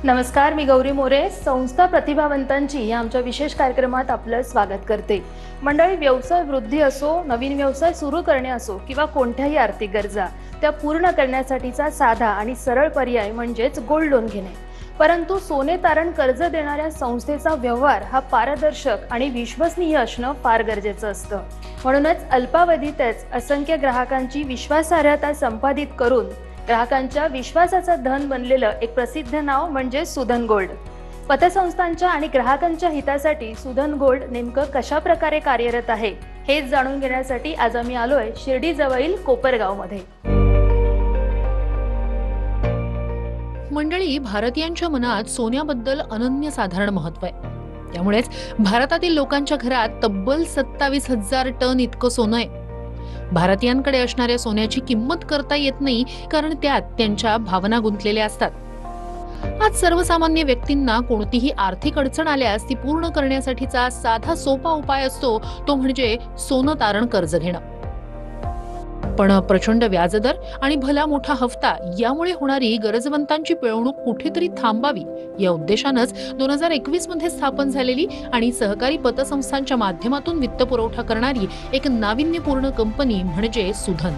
नमस्कार, मी गौरी मोरे. संस्था प्रतिभावंतांची या आमच्या विशेष कार्यक्रमात आपलं स्वागत करते. मंडळी, व्यवसाय वृद्धी असो, नवीन व्यवसाय सुरू करणे असो किंवा कोणत्याही आर्थिक गरजा त्या पूर्ण करण्यासाठीचा साधा आणि सरळ पर्याय म्हणजेच गोल्ड लोन घेणे. परंतु सोने तारण कर्ज देणाऱ्या संस्थेचा व्यवहार हा पारदर्शक आणि विश्वसनीय असणं फार गरजेचं असतं. म्हणूनच अल्पावधीतच असंख्य ग्राहकांची विश्वासार्हता संपादित करून ग्राहकांच्या विश्वासाचं धन बनलेलं एक प्रसिद्ध नाव म्हणजे सुधन गोल्ड. पतसंस्थांच्या आणि ग्राहकांच्या हितासाठी सुधन गोल्ड नेमकं कशा प्रकारे कार्यरत आहे हेच जाणून घेण्यासाठी आज आम्ही आलोय शिर्डी जवळील कोपरगावमध्ये. मंडळी, भारतीयांच्या मनात सोन्याबद्दल अनन्यसाधारण महत्त्व आहे. त्यामुळेच भारतातील लोकांच्या घरात तब्बल 27,000 टन इतकं सोनं आहे. भारतीयांकडे असणाऱ्या सोन्याची किंमत करता येत नाही, कारण त्यात त्यांच्या भावना गुंतलेल्या असतात. आज सर्वसामान्य व्यक्तींना कोणतीही आर्थिक अडचण आल्यास ती पूर्ण करण्यासाठीचा साधा सोपा उपाय असतो तो म्हणजे सोनं तारण कर्ज घेणं. पण प्रचंड व्याजदर आणि भला मोठा हफ्ता यामुळे होणारी गरजवंतांची पिळवणूक कुठेतरी थांबावी या उद्देशानंच 2021 मध्ये स्थापन झालेली आणि सहकारी पतसंस्थांच्या माध्यमातून वित्त पुरवठा करणारी एक नाविन्यपूर्ण कंपनी म्हणजे सुधन.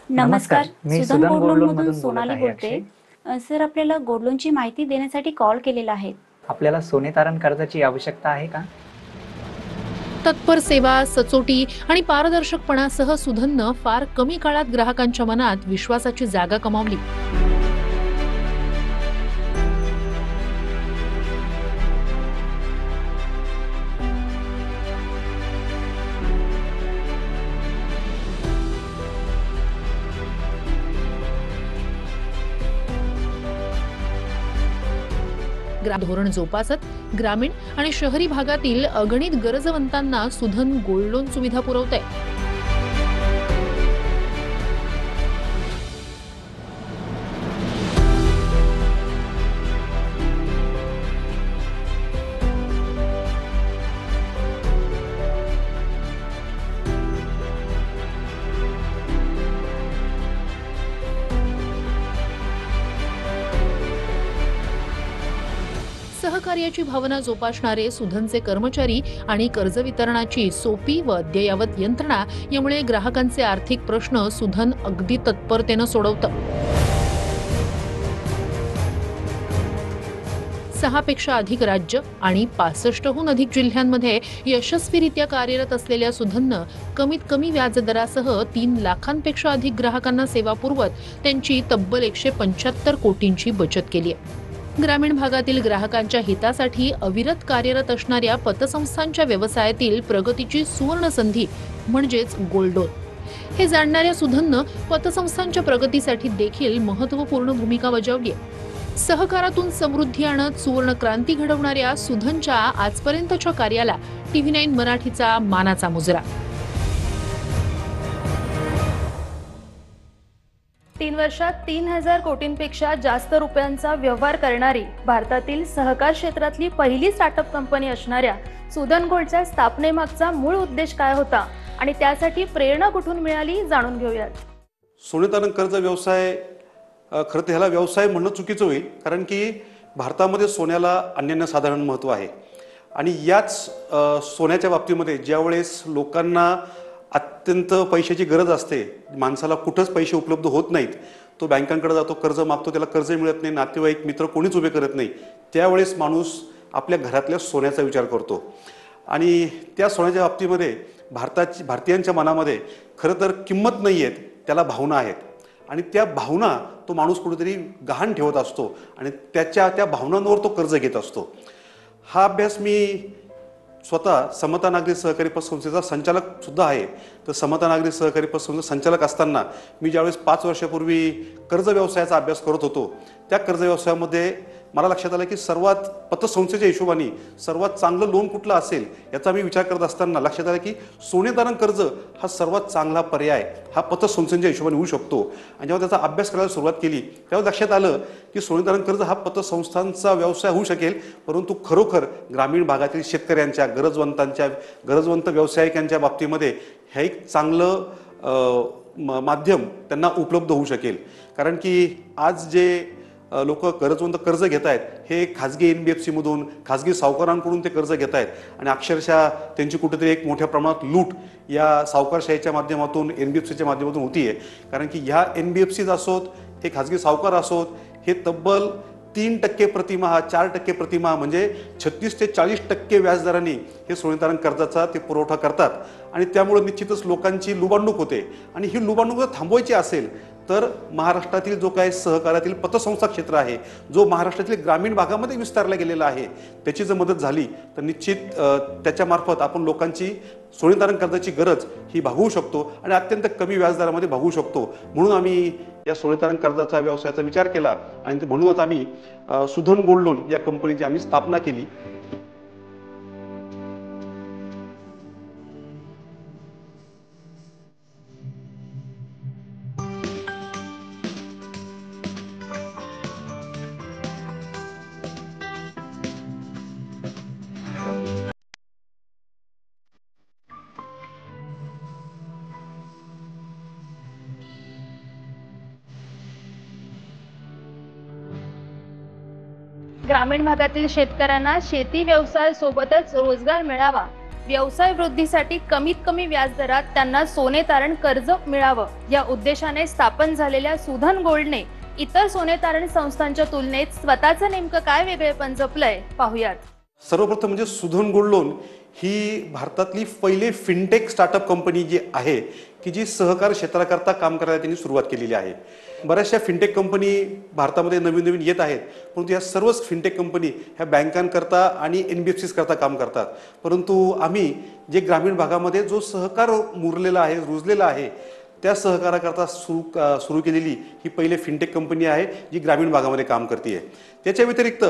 नमस्कार, मी सुधन गोल्ड लोनमधून सोनाली बोलते. सर, आपल्याला गोल्ड लोनची माहिती देण्यासाठी कॉल केलेला आहे. आपल्याला सोने तारण कर्जाची आवश्यकता आहे का? तत्पर सेवा, सचोटी आणि पारदर्शकपणासह सुधननं फार कमी काळात ग्राहकांच्या मनात विश्वासाची जागा कमावली. धोरण जोपासत ग्रामीण आणि शहरी भागातील अगणित गरजवंतांना सुधन गोल्ड लोन सुविधा पुरवते. सहकार्याची भावना जोपासणारे सुधनचे कर्मचारी आणि कर्ज वितरणाची सोपी व अद्ययावत यंत्रणा यामुळे ग्राहकांचे आर्थिक प्रश्न सुधन अगदी तत्परतेनं सोडवतं. 6 पेक्षा अधिक राज्य आणि 65हून अधिक जिल्ह्यांमध्ये यशस्वीरित्या कार्यरत असलेल्या सुधननं कमीत कमी व्याजदरासह 3 लाखांपेक्षा अधिक ग्राहकांना सेवा पुरवत त्यांची तब्बल 175 कोटींची बचत केली आहे. ग्रामीण भागातील ग्राहकांच्या हितासाठी अविरत कार्यरत असणाऱ्या पतसंस्थांच्या व्यवसायातील प्रगतीची सुवर्ण संधी म्हणजेच गोल्ड लोन. हे जाणणाऱ्या सुधननं पतसंस्थांच्या प्रगतीसाठी देखील महत्त्वपूर्ण भूमिका बजावली आहे. सहकारातून समृद्धी आणत सुवर्ण क्रांती घडवणाऱ्या सुधनच्या आजपर्यंतच्या कार्याला TV9 मराठीचा मानाचा मुजरा. 3 वर्षात 3,000 कोटींपेक्षा जास्त रुपयांचा व्यवहार करणारी भारतातील सहकार क्षेत्रातली पहिली स्टार्टअप कंपनी असणाऱ्या सुधन गोल्डच्या स्थापनेमागचा मूळ उद्देश काय होता आणि त्यासाठी प्रेरणा कुठून मिळाली जाणून घेऊयात. सोने तारण कर्ज व्यवसाय, खरं तर ह्याला व्यवसाय म्हणणं चुकीचं होईल, कारण की भारतामध्ये सोन्याला अनन्यसाधारण महत्त्व आहे. आणि याच सोन्याच्या बाबतीमध्ये ज्यावेळेस लोकांना अत्यंत पैशाची गरज असते, माणसाला कुठंच पैसे उपलब्ध होत नाहीत, तो बँकांकडे जातो, कर्ज मागतो, त्याला कर्ज मिळत नाही, नातेवाईक मित्र कोणीच उभे करत नाही, त्यावेळेस माणूस आपल्या घरातल्या सोन्याचा विचार करतो. आणि त्या सोन्याच्या बाबतीमध्ये भारतीयांच्या मनामध्ये खरं तर किंमत नाही आहेत, त्याला भावना आहेत. आणि त्या भावना तो माणूस कुठेतरी गहाण ठेवत असतो आणि त्या भावनांवर तो कर्ज घेत असतो. हा अभ्यास मी स्वतः समता नागरी सहकारी पतसंस्थेचा संचालक सुद्धा आहे. तर समता नागरी सहकारी पतसंस्थेचा संचालक असताना मी ज्यावेळेस 5 वर्षापूर्वी कर्ज व्यवसायाचा अभ्यास करत होतो, त्या कर्ज व्यवसायामध्ये मला लक्षात आलं की सर्वात पतसंस्थेच्या हिशोबाने सर्वात चांगलं लोन कुठलं असेल याचा मी विचार करत असताना लक्षात आलं की सोने तारण कर्ज हा सर्वात चांगला पर्याय हा पतसंस्थेच्या हिशोबाने होऊ शकतो. आणि जेव्हा त्याचा अभ्यास करायला सुरुवात केली तेव्हा लक्षात आलं की सोने तारण कर्ज हा पतसंस्थांचा व्यवसाय होऊ शकेल, परंतु खरोखर ग्रामीण भागातील शेतकऱ्यांच्या गरजवंत व्यावसायिकांच्या बाबतीमध्ये हे एक चांगलं माध्यम त्यांना उपलब्ध होऊ शकेल. कारण की आज जे लोक गरजवंत कर्ज घेत आहेत हे खाजगी NBFC मधून खाजगी सावकारांकडून ते कर्ज घेत आहेत आणि अक्षरशः त्यांची कुठेतरी एक मोठ्या प्रमाणात लूट या सावकारशाहीच्या माध्यमातून NBFCच्या माध्यमातून होतीये. कारण की ह्या NBFCज असोत हे खाजगी सावकार असोत हे तब्बल 3% प्रतिमाह 4% प्रतिमाह म्हणजे 36 ते 40% व्याजदराने हे सोने तारण कर्जाचा ते पुरवठा करतात. आणि त्यामुळे निश्चितच लोकांची लुबाडणूक होते. आणि ही लुबाडणूक जर थांबवायची असेल तर महाराष्ट्रातील जो काही सहकार्यातील पतसंस्था क्षेत्र आहे जो महाराष्ट्रातील ग्रामीण भागामध्ये विस्तारला गेलेला आहे त्याची जर मदत झाली तर निश्चित त्याच्यामार्फत आपण लोकांची सोने तारण कर्जाची गरज ही भागवू शकतो आणि अत्यंत कमी व्याजदरामध्ये भागवू शकतो. म्हणून आम्ही या सोने तारण कर्जाचा व्यवसायाचा विचार केला आणि म्हणूनच आम्ही सुधन गोल्ड लोन या कंपनीची आम्ही स्थापना केली. ग्रामीण भागातील शेतकऱ्यांना शेती व्यवसाय सोबतच रोजगार मिळावा, व्यवसाय वृद्धीसाठी कमीत कमी व्याजदरात त्यांना सोने तारण कर्ज मिळावं या उद्देशाने स्थापन झालेल्या सुधन गोल्डने इतर सोने तारण संस्थांच्या तुलनेत स्वतःचं नेमकं काय वेगळेपण जपलंय पाहूयात. सर्वप्रथम म्हणजे सुधन गोल्ड लोन ही भारतातली पहिली फिनटेक स्टार्टअप कंपनी जी आहे की जी सहकार क्षेत्राकरता काम करायला त्यांनी सुरुवात केलेली आहे. बऱ्याचशा फिनटेक कंपनी भारतामध्ये नवीन येत आहेत, परंतु या सर्वच फिनटेक कंपनी ह्या बँकांकरता आणि NBFCs करता काम करतात. परंतु आम्ही जे ग्रामीण भागामध्ये जो सहकार मुरलेला आहे रुजलेला आहे त्या सहकाराकरता सुरू केलेली ही पहिले फिनटेक कंपनी आहे जी ग्रामीण भागामध्ये काम करते. त्याच्या व्यतिरिक्त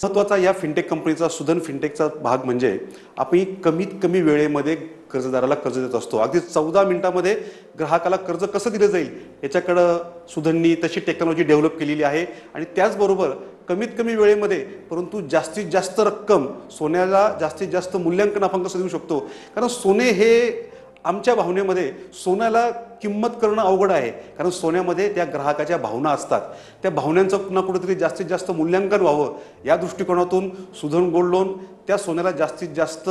महत्त्वाचा या फिनटेक कंपनीचा सुधन फिनटेकचा भाग म्हणजे आपण कमीत कमी वेळेमध्ये कर्जदाराला कर्ज देत असतो. अगदी 14 मिनिटांमध्ये ग्राहकाला कर्ज कसं दिलं जाईल याच्याकडं सुधननी तशी टेक्नॉलॉजी डेव्हलप केलेली आहे. आणि त्याचबरोबर कमीत कमी वेळेमध्ये परंतु जास्तीत जास्त रक्कम सोन्याला जास्तीत जास्त मूल्यांकन आपण कसं देऊ शकतो. कारण सोने हे आमच्या भावनेमध्ये सोन्याला किंमत करणं अवघड आहे, कारण सोन्यामध्ये त्या ग्राहकाच्या भावना असतात. त्या भावनांचं पुन्हा कुठेतरी जास्तीत जास्त मूल्यांकन व्हावं या दृष्टिकोनातून सुधन गोल्ड लोन त्या सोन्याला जास्तीत जास्त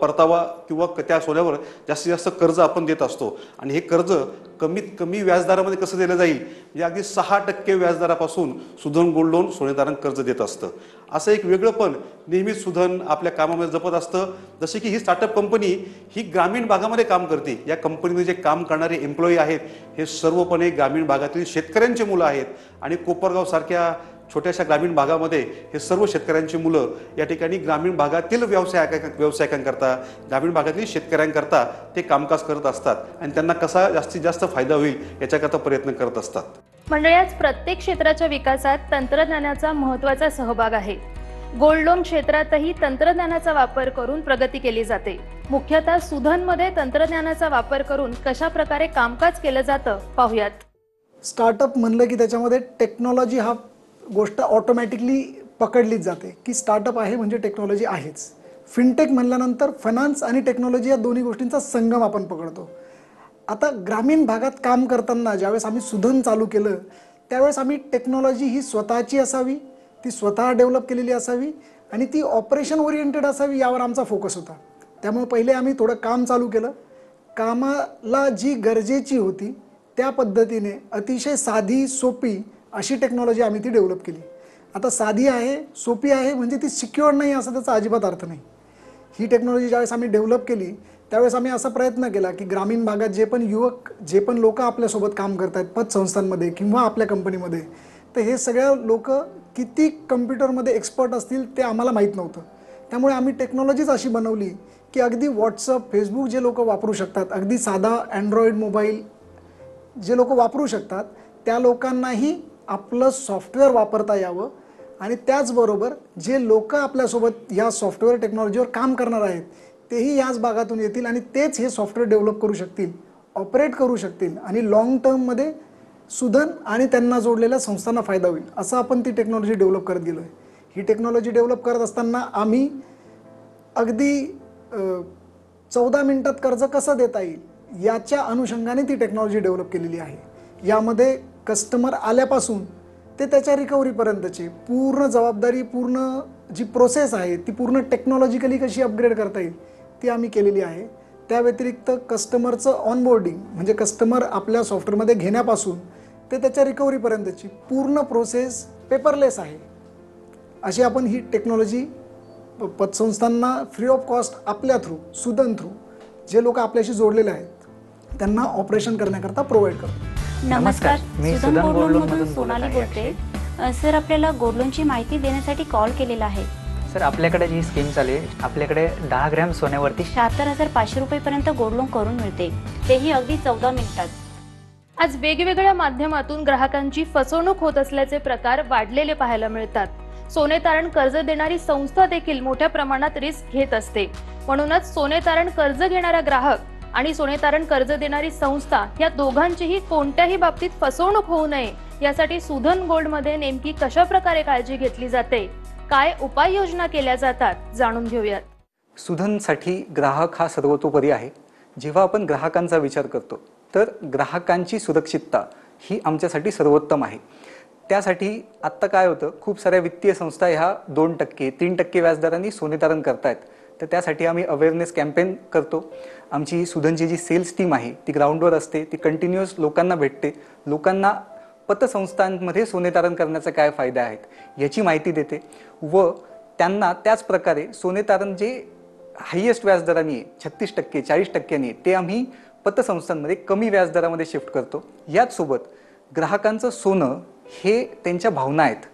परतावा किंवा त्या सोन्यावर जास्तीत जास्त कर्ज आपण देत असतो. आणि हे कर्ज कमीत कमी व्याजदरामध्ये कसं दिलं जाईल म्हणजे अगदी 6% व्याजदरापासून सुधन गोल्ड लोन सोने तारण कर्ज देत असतं. असं एक वेगळंपण नेहमीच सुधन आपल्या कामामध्ये जपत असतं. जसे की ही स्टार्टअप कंपनी ही ग्रामीण भागामध्ये काम करते. या कंपनीमध्ये जे काम करणारे एम्प्लॉई आहेत हे सर्वपणे ग्रामीण भागातील शेतकऱ्यांची मुलं आहेत. आणि कोपरगाव सारख्या छोट्याशा ग्रामीण भागामध्ये हे सर्व शेतकऱ्यांची मुलं या ठिकाणी ग्रामीण भागातील व्यावसायिकांकरता ग्रामीण भागातील शेतकऱ्यांकरता ते कामकाज करत असतात आणि त्यांना कसा जास्तीत जास्त फायदा होईल याच्याकरता प्रयत्न करत असतात. मंडळी, प्रत्येक क्षेत्राच्या विकासात तंत्रज्ञानाचा महत्त्वाचा सहभाग आहे. गोल्ड लोन क्षेत्रातही तंत्रज्ञानाचा वापर करून प्रगती केली जाते. मुख्यतः सुधनमध्ये तंत्रज्ञानाचा वापर करून कशा प्रकारे कामकाज केलं जातं पाहूयात. स्टार्टअप म्हणलं की त्याच्यामध्ये टेक्नॉलॉजी हा गोष्ट ऑटोमॅटिकली पकडलीच जाते की स्टार्टअप आहे म्हणजे टेक्नॉलॉजी आहेच. फिनटेक म्हणल्यानंतर फायनान्स आणि टेक्नॉलॉजी या दोन्ही गोष्टींचा संगम आपण पकडतो. आता ग्रामीण भागात काम करताना ज्यावेळेस आम्ही सुधन चालू केलं त्यावेळेस आम्ही टेक्नॉलॉजी ही स्वतःची असावी, ती स्वतः डेव्हलप केलेली असावी आणि ती ऑपरेशन ओरिएंटेड असावी यावर आमचा फोकस होता. त्यामुळे पहिले आम्ही थोडं काम चालू केलं. कामाला जी गरजेची होती त्या पद्धतीने अतिशय साधी सोपी अशी टेक्नॉलॉजी आम्ही ती डेव्हलप केली. आता साधी आहे सोपी आहे म्हणजे ती सिक्युअर नाही असा त्याचा अजिबात अर्थ नाही. ही टेक्नॉलॉजी ज्यावेळेस आम्ही डेव्हलप केली त्यावेळेस आम्ही असा प्रयत्न केला की ग्रामीण भागात जे पण युवक जे पण लोक आपल्यासोबत काम करत आहेत पतसंस्थांमध्ये किंवा आपल्या कंपनीमध्ये, तर हे सगळ्या लोक किती कम्प्युटरमध्ये एक्सपर्ट असतील ते आम्हाला माहीत नव्हतं. त्यामुळे आम्ही टेक्नॉलॉजीच अशी बनवली की अगदी व्हॉट्सअप फेसबुक जे लोक वापरू शकतात, अगदी साधा अँड्रॉइड मोबाईल जे लोक वापरू शकतात त्या लोकांनाही आपलं सॉफ्टवेअर वापरता यावं आणि त्याचबरोबर जे लोक आपल्यासोबत या सॉफ्टवेअर टेक्नॉलॉजीवर काम करणार आहेत तेही याच भागातून येतील आणि तेच हे सॉफ्टवेअर डेव्हलप करू शकतील, ऑपरेट करू शकतील आणि लॉंग टर्ममध्ये सुधन आणि त्यांना जोडलेल्या संस्थांना फायदा होईल असं आपण ती टेक्नॉलॉजी डेव्हलप करत गेलो आहे. ही टेक्नॉलॉजी डेव्हलप करत असताना आम्ही अगदी 14 मिनिटात कर्ज कसं देता येईल याच्या अनुषंगाने ती टेक्नॉलॉजी डेव्हलप केलेली आहे. यामध्ये कस्टमर आल्यापासून ते त्याच्या रिकव्हरीपर्यंतची पूर्ण जबाबदारी, पूर्ण जी प्रोसेस आहे ती पूर्ण टेक्नॉलॉजिकली कशी अपग्रेड करता येईल ती आम्ही केलेली आहे. त्या व्यतिरिक्त कस्टमरचं ऑनबोर्डिंग म्हणजे कस्टमर आपल्या सॉफ्टवेअरमध्ये घेण्यापासून ते त्याच्या रिकव्हरीपर्यंतची पूर्ण प्रोसेस पेपरलेस आहे. अशी आपण ही टेक्नॉलॉजी पतसंस्थांना फ्री ऑफ कॉस्ट आपल्या थ्रू, सुदन थ्रू जे लोक आपल्याशी जोडलेले आहेत त्यांना ऑपरेशन करण्याकरता प्रोव्हाइड करतो. नमस्कार, मी सुदन सुदन गोल्ड गोल्ड लोनमधून लोनमधून सोनाली बोलत आहे. बोलते. सर, आपल्याला गोल्ड लोनची माहिती देण्यासाठी कॉल केलेला आहे. सर, आपल्याकडे जी स्कीम चालू आहे, आपल्याकडे 10 ग्रॅम सोन्यावरती 76,500 रुपयेपर्यंत गोल्ड लोन करून मिळते, तेही अगदी 14 मिनिटात. आज वेगवेगळ्या माध्यमातून ग्राहकांची फसवणूक होत असल्याचे प्रकार वाढलेले पाहायला मिळतात. सोने तारण कर्ज देणारी संस्था देखील मोठ्या प्रमाणात रिस्क घेत असते. म्हणूनच सोने तारण कर्ज घेणारा ग्राहक आणि सोने तारण कर्ज देणारी संस्था या दोघांचीही कोणत्याही बाबतीत फसवणूक होऊ नये यासाठी सुधन गोल्ड मध्ये नेमकी कशा प्रकारे काळजी घेतली जाते, काय उपाययोजना केल्या जातात, जाणून घेऊयात. सुधनसाठी ग्राहक हा सर्वतोपरी आहे. जेव्हा आपण ग्राहकांचा विचार करतो तर ग्राहकांची सुरक्षितता ही आमच्यासाठी सर्वोत्तम आहे. त्यासाठी आत्ता काय होतं, खूप साऱ्या वित्तीय संस्था ह्या 2%, 3% व्याजदरांनी सोने तारण करतायत. तर त्यासाठी आम्ही अवेअरनेस कॅम्पेन करतो. आमची सुधनची जी सेल्स टीम आहे ती ग्राउंडवर असते, ती कंटिन्युअस लोकांना भेटते, लोकांना पतसंस्थांमध्ये सोने तारण करण्याचा काय फायदे आहेत याची माहिती देते व त्यांना त्याच प्रकारे सोने तारण जे हायेस्ट व्याजदराने आहे 36%, 40%, ते आम्ही पतसंस्थांमध्ये कमी व्याजदरामध्ये शिफ्ट करतो. याचसोबत ग्राहकांचं सोनं हे त्यांच्या भावना आहेत.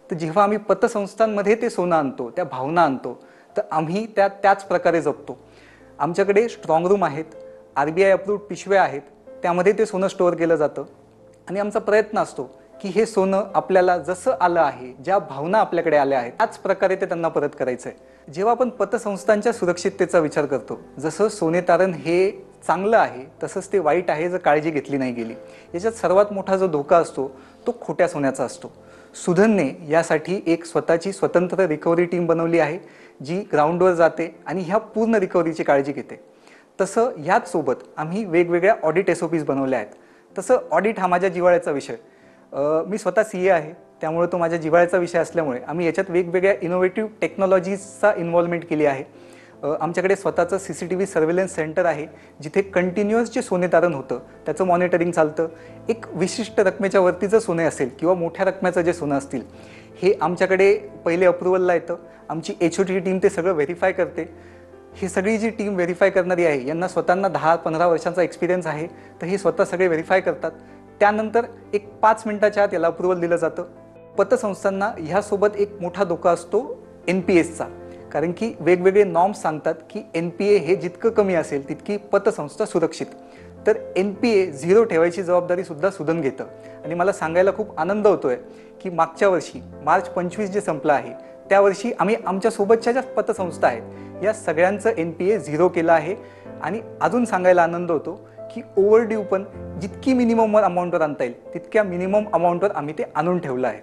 तर जेव्हा आम्ही पतसंस्थांमध्ये ते सोनं आणतो, त्या भावना आणतो, तर आम्ही त्याच प्रकारे जपतो. आमच्याकडे स्ट्रॉंग रूम आहेत, RBI अप्रूव्ड पिशव्या आहेत, त्यामध्ये ते सोनं स्टोअर केलं जातं आणि आमचा प्रयत्न असतो की हे सोनं आपल्याला जसं आलं आहे, ज्या भावना आपल्याकडे आल्या आहेत त्याच प्रकारे ते त्यांना परत करायचं आहे. जेव्हा आपण पतसंस्थांच्या सुरक्षिततेचा विचार करतो, जसं सोने तारण हे चांगलं आहे तसंच ते वाईट आहे जर काळजी घेतली नाही गेली. याच्यात सर्वात मोठा जो धोका असतो तो खोट्या सोन्याचा असतो. सुधनने यासाठी एक स्वतःची स्वतंत्र रिकव्हरी टीम बनवली आहे जी ग्राउंडवर जाते आणि ह्या पूर्ण रिकव्हरीची काळजी घेते. तसं याच सोबत आम्ही वेगवेगळ्या ऑडिट SOPs बनवल्या आहेत. तसं ऑडिट हा माझ्या जिव्हाळ्याचा विषय. मी स्वतः CA आहे, त्यामुळे तो माझ्या जिव्हाळ्याचा विषय असल्यामुळे आम्ही याच्यात वेगवेगळ्या इनोव्हेटिव्ह टेक्नॉलॉजीजचा इन्व्हॉल्वमेंट केली आहे. आमच्याकडे स्वतःचं CCTV सर्व्हेलन्स सेंटर आहे जिथे कंटिन्युअस जे सोने तारण होतं त्याचं मॉनिटरिंग चालतं. एक विशिष्ट रकमेच्या वरतीचं सोने असेल किंवा मोठ्या रकमेचं जे सोनं असतील हे आमच्याकडे पहिले अप्रुव्हलला येतं. आमची HOT टीम ते सगळं व्हेरीफाय करते. ही सगळी जी टीम व्हेरीफाय करणारी आहे यांना स्वतःना 10-15 वर्षांचा एक्सपिरियन्स आहे, तर हे स्वतः सगळे व्हेरीफाय करतात. त्यानंतर एक 5 मिनिटाच्या आत याला अप्रुव्हल दिलं जातं. पतसंस्थांना ह्यासोबत एक मोठा धोका असतो NPAचा, कारण की वेगवेगळे नॉर्म्स सांगतात की NPA हे जितकं कमी असेल तितकी पतसंस्था सुरक्षित. तर NPA 0 ठेवायची जबाबदारी सुद्धा सुधन घेतं. आणि मला सांगायला खूप आनंद होतोय की मागच्या वर्षी मार्च 25 जे संपलं आहे त्या वर्षी आम्ही आमच्या सोबतच्या ज्या पतसंस्था आहेत या सगळ्यांचं NPA 0 केलं आहे. आणि अजून सांगायला आनंद होतो की ओव्हरड्यू पण जितकी मिनिमम अमाऊंटवर आणता येईल तितक्या मिनिमम अमाऊंटवर आम्ही ते आणून ठेवलं आहे.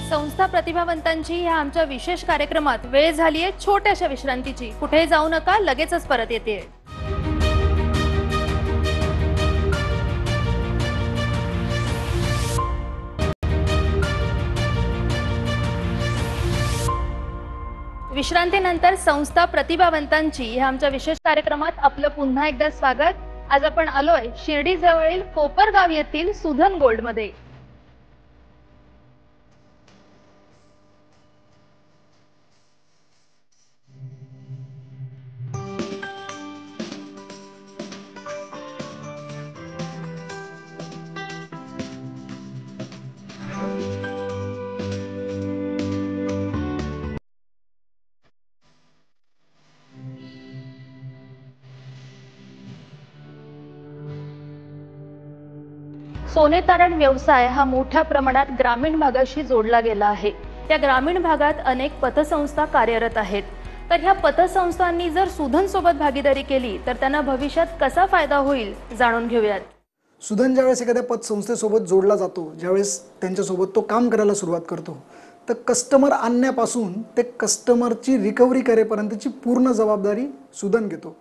संस्था प्रतिभावंतांची ह्या आमच्या विशेष कार्यक्रमात वेळ झालीये छोट्याशा विश्रांतीची. कुठेही जाऊ नका, लगेचच परत येते. विश्रांतीनंतर संस्था प्रतिभावंतांची ह्या आमच्या विशेष कार्यक्रमात आपलं पुन्हा एकदा स्वागत. आज आपण आलोय शिर्डी जवळील कोपरगाव येथील सुधन गोल्ड मध्ये. सोने तारण व्यवसाय हा मोठ्या प्रमाणात ग्रामीण भागाशी जोडला गेला आहे. त्या ग्रामीण भागात अनेक पतसंस्था कार्यरत आहेत. तर ह्या पतसंस्थांनी जर सुधन सोबत भागीदारी केली तर त्यांना भविष्यात कसा फायदा होईल जाणून घेऊयात. सुधन ज्यावेळेस एखाद्या पतसंस्थेसोबत जोडला जातो, ज्यावेळेस त्यांच्यासोबत तो काम करायला सुरुवात करतो, तर कस्टमर आणण्यापासून ते कस्टमरची रिकव्हरी करेपर्यंतची पूर्ण जबाबदारी सुधन घेतो.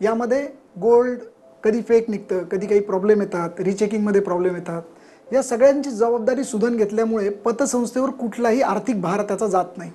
यामध्ये गोल्ड कधी फेक निघतं, कधी काही प्रॉब्लेम येतात, रिचेकिंगमध्ये प्रॉब्लेम येतात, या सगळ्यांची जबाबदारी सुधन घेतल्यामुळे पतसंस्थेवर कुठलाही आर्थिक भार त्याचा जात नाही.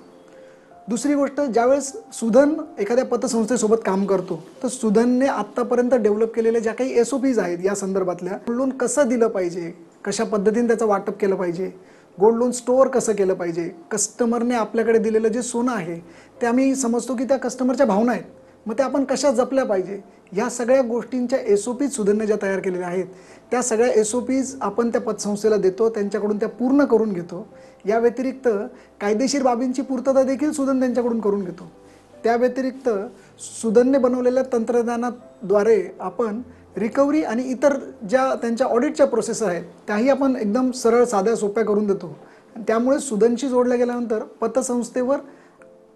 दुसरी गोष्ट, ज्यावेळेस सुधन एखाद्या पतसंस्थेसोबत काम करतो तर सुधनने आत्तापर्यंत डेव्हलप केलेल्या ज्या काही SOPs आहेत या संदर्भातल्या, गोल्ड लोन कसं दिलं पाहिजे, कशा पद्धतीने त्याचं वाटप केलं पाहिजे, गोल्ड लोन स्टोअर कसं केलं पाहिजे, कस्टमरने आपल्याकडे दिलेलं जे सोनं आहे ते आम्ही समजतो की त्या कस्टमरच्या भावना आहेत, मग ते आपण कशा जपल्या पाहिजे, या सगळ्या गोष्टींच्या SOPs सुधनने ज्या तयार केलेल्या आहेत त्या सगळ्या SOPs आपण त्या पतसंस्थेला देतो, त्यांच्याकडून त्या पूर्ण करून घेतो. या व्यतिरिक्त कायदेशीर बाबींची पूर्तता देखील सुधन त्यांच्याकडून करून घेतो. त्या व्यतिरिक्त सुधनने बनवलेल्या तंत्रज्ञानाद्वारे आपण रिकव्हरी आणि इतर ज्या त्यांच्या ऑडिटच्या प्रोसेस आहेत त्याही आपण एकदम सरळ साध्या सोप्या करून देतो. त्यामुळे सुधनशी जोडल्या गेल्यानंतर पतसंस्थेवर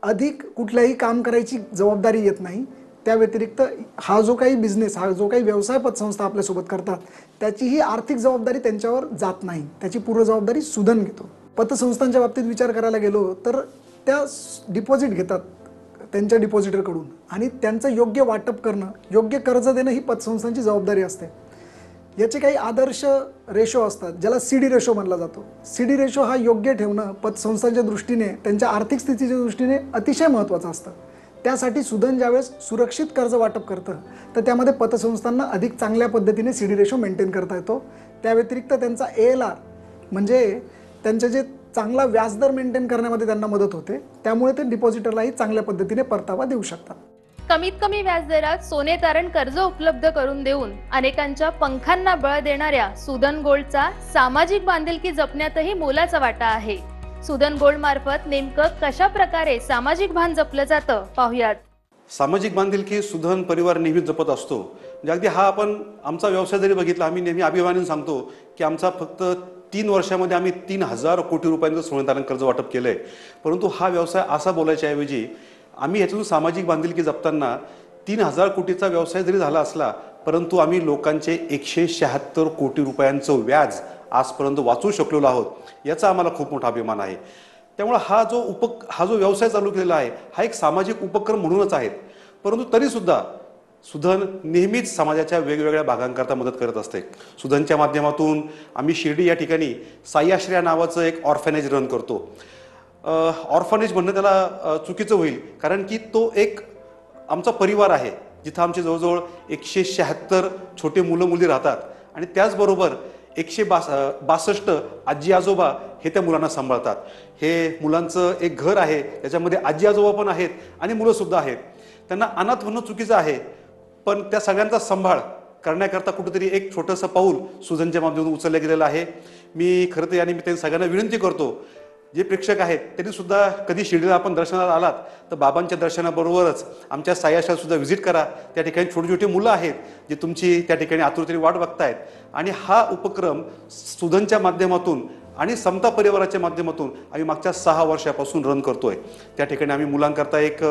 अधिक कुठल्याही काम करायची जबाबदारी येत नाही. त्या व्यतिरिक्त हा जो काही बिझनेस, हा जो काही व्यवसाय पतसंस्था आपल्यासोबत करतात त्याचीही आर्थिक जबाबदारी त्यांच्यावर जात नाही, त्याची पूर्ण जबाबदारी सुधन घेतो. पतसंस्थांच्या बाबतीत विचार करायला गेलो तर त्या डिपॉझिट घेतात त्यांच्या डिपॉझिटरकडून आणि त्यांचं योग्य वाटप करणं, योग्य कर्ज देणं ही पतसंस्थांची जबाबदारी असते. याचे काही आदर्श रेशो असतात ज्याला CD रेशो म्हणला जातो. CD रेशो हा योग्य ठेवणं पतसंस्थांच्या दृष्टीने, त्यांच्या आर्थिक स्थितीच्या दृष्टीने अतिशय महत्त्वाचं असतं. त्यासाठी सुधन ज्यावेळेस सुरक्षित कर्ज वाटप करतं तर त्यामध्ये पतसंस्थांना अधिक चांगल्या पद्धतीने CD रेशो मेंटेन करता येतो. त्या व्यतिरिक्त त्यांचा ALR म्हणजे त्यांचे जे चांगला व्याजदर मेंटेन करण्यामध्ये त्यांना मदत होते, त्यामुळे ते डिपॉझिटरलाही चांगल्या पद्धतीने परतावा देऊ शकतात. कमीत कमी व्याजदरात सोने तारण कर्ज उपलब्ध करून देऊन अनेकांच्या पंखांना बळ देणाऱ्या सुधन गोल्डचा सामाजिक बांधिलकी जपण्यातही मोलाचा वाटा आहे. सुधन गोल्ड मार्फत नेमकं कशा प्रकारे सामाजिक भान जपलं जातं पाहूयात. सामाजिक बांधिलकी सुधन परिवार नेहमीच जपत असतो. म्हणजे अगदी हा आपण आमचा व्यवसाय जरी बघितला, आम्ही नेहमी अभिमानाने सांगतो की आमचा फक्त 3 वर्षामध्ये आम्ही 3000 कोटी रुपयांचं सोने तारण कर्ज वाटप केलंय. परंतु हा व्यवसाय असा बोलायच्या ऐवजी आम्ही याच्यातून सामाजिक बांधिलकी जपताना 3000 कोटीचा व्यवसाय जरी झाला असला परंतु आम्ही लोकांचे 176 कोटी रुपयांचं व्याज आजपर्यंत वाचवू शकलेलो आहोत, याचा आम्हाला खूप मोठा अभिमान आहे. त्यामुळे हा जो व्यवसाय चालू केलेला आहे हा एक सामाजिक उपक्रम म्हणूनच आहे. परंतु तरीसुद्धा सुधन नेहमीच समाजाच्या वेगवेगळ्या भागांकरता मदत करत असते. सुधनच्या माध्यमातून आम्ही शिर्डी या ठिकाणी साईआश्रया नावाचं एक ऑर्फनेज रन करतो. ऑर्फनेज म्हणणं त्याला चुकीचं होईल, कारण की तो एक आमचा परिवार आहे जिथं आमचे जवळजवळ 176 छोटे मुलं मुली राहतात आणि त्याचबरोबर 162 आजी आजोबा हे त्या मुलांना सांभाळतात. हे मुलांचं एक घर आहे, त्याच्यामध्ये आजी आजोबा पण आहेत आणि मुलंसुद्धा आहेत. त्यांना अनाथ होणं चुकीचं आहे, पण त्या सगळ्यांचा सांभाळ करण्याकरता कुठेतरी एक छोटंसं पाऊल सुधनच्या माध्यमातून उचललं गेलेलं आहे. मी खरं तर या निमित्ताने सगळ्यांना विनंती करतो, जे प्रेक्षक आहेत त्यांनी सुद्धा कधी शिर्डीला आपण दर्शनाला आलात तर बाबांच्या दर्शनाबरोबरच आमच्या साईआश्रयात सुद्धा व्हिजिट करा. त्या ठिकाणी छोटी छोटी मुलं आहेत जे तुमची त्या ठिकाणी आतुरतेने वाट बघतायत आणि हा उपक्रम सुधनच्या माध्यमातून आणि समता परिवाराच्या माध्यमातून आम्ही मागच्या 6 वर्षापासून रन करतोय. त्या ठिकाणी आम्ही मुलांकरता एक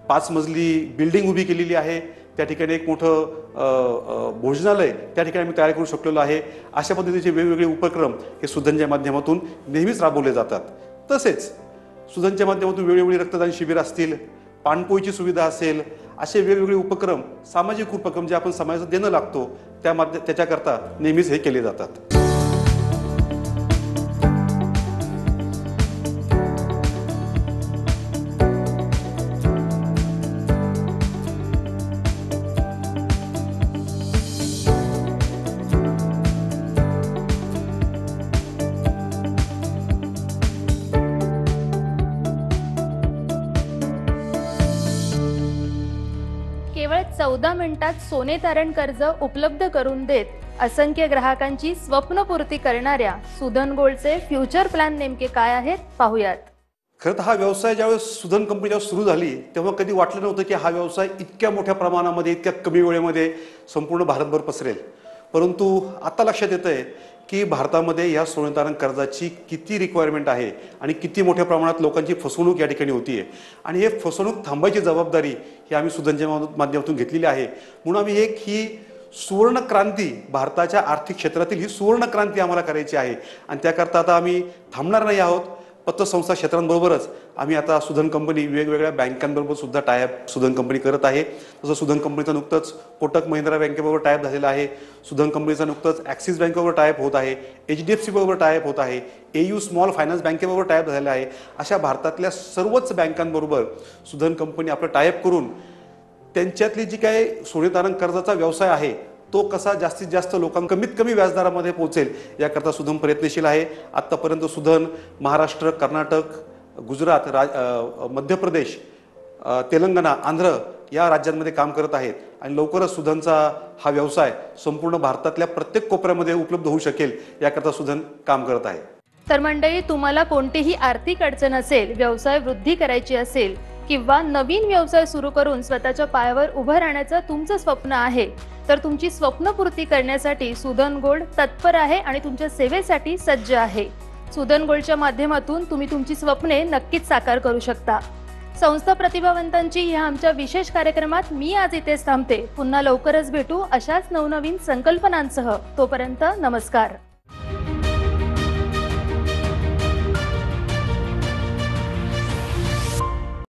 5 मजली बिल्डिंग उभी केलेली आहे. त्या ठिकाणी एक मोठं भोजनालय त्या ठिकाणी आम्ही तयार करू शकलेलो आहे. अशा पद्धतीचे वेगवेगळे उपक्रम हे सुधनच्या माध्यमातून नेहमीच राबवले जातात. तसेच सुधनच्या माध्यमातून वेगवेगळी रक्तदान शिबिर असतील, पाणपोईची सुविधा असेल, असे वेगवेगळे उपक्रम, सामाजिक उपक्रम जे आपण समाजाला देणं लागतो त्याच्याकरता नेहमीच हे केले जातात. केवळ 14 मिनिटात सोने तारण कर्ज उपलब्ध करून देत असंख्य ग्राहकांची स्वप्नपूर्ती करणाऱ्या सुधन गोल्डचे फ्युचर प्लॅन नेमके काय आहेत पाहूयात. खरं तर हा व्यवसाय ज्यावेळेस सुधन कंपनी जेव्हा सुरू झाली तेव्हा कधी वाटलं नव्हतं की हा व्यवसाय इतक्या मोठ्या प्रमाणामध्ये, इतक्या कमी वेळेमध्ये संपूर्ण भारतभर पसरेल. परंतु आता लक्षात येतंय की भारतामध्ये या सोने तारण कर्जाची किती रिक्वायरमेंट आहे आणि किती मोठ्या प्रमाणात लोकांची फसवणूक या ठिकाणी होतीये आणि हे फसवणूक थांबायची जबाबदारी ही आम्ही सुधनच्या माध्यमातून घेतलेली आहे. म्हणून आम्ही ही सुवर्ण क्रांती, भारताच्या आर्थिक क्षेत्रातील ही सुवर्ण क्रांती आम्हाला करायची आहे आणि त्याकरता आता आम्ही थांबणार नाही आहोत. पतसंस्था क्षेत्रांबरोबरच आम्ही आता सुधन कंपनी वेगवेगळ्या बँकांबरोबर सुद्धा टायअप सुधन कंपनी करत आहे. तसं सुधन कंपनीचं नुकतंच कोटक महिंद्रा बँकेबरोबर टायअप झालेलं आहे. सुधन कंपनीचं नुकतंच ॲक्सिस बँकेबरोबर टायअप होत आहे. HDFC बरोबर टायअप होत आहे. AU स्मॉल फायनान्स बँकेबरोबर टायअप झालेलं आहे. अशा भारतातल्या सर्वच बँकांबरोबर सुधन कंपनी आपलं टायअप करून त्यांच्यातली जी काय सोने तारण कर्जाचा व्यवसाय आहे तो कसा जास्तीत जास्त लोकांना कमीत कमी व्याजदरामध्ये पोहोचेल याकरता सुधन प्रयत्नशील आहे. आत्तापर्यंत सुधन महाराष्ट्र, कर्नाटक, गुजरात, मध्य प्रदेश, तेलंगणा, आंध्र या राज्यांमध्ये काम करत आहेत आणि लवकरच सुधनचा हा व्यवसाय संपूर्ण भारतातल्या प्रत्येक कोपऱ्यामध्ये उपलब्ध होऊ शकेल याकरता सुधन काम करत आहे. तर मंडळी, तुम्हाला कोणतीही आर्थिक अडचण असेल, व्यवसाय वृद्धी करायची असेल किंवा नवीन व्यवसाय सुरू करून स्वतःच्या पायावर उभं राहण्याचं तुमचं स्वप्न आहे, तर तुमची स्वप्नपूर्ती करण्यासाठी सुधन गोल्ड तत्पर आहे आणि तुमच्या सेवेसाठी सज्ज आहे. सुधन गोल्डच्या माध्यमातून तुम्ही तुमची स्वप्ने नक्कीच साकार करू शकता. संस्था प्रतिभावंतांची ह्या आमच्या विशेष कार्यक्रमात मी आज इथेच थांबते. पुन्हा लवकरच भेटू अशाच नवनवीन संकल्पनांसह. तोपर्यंत नमस्कार.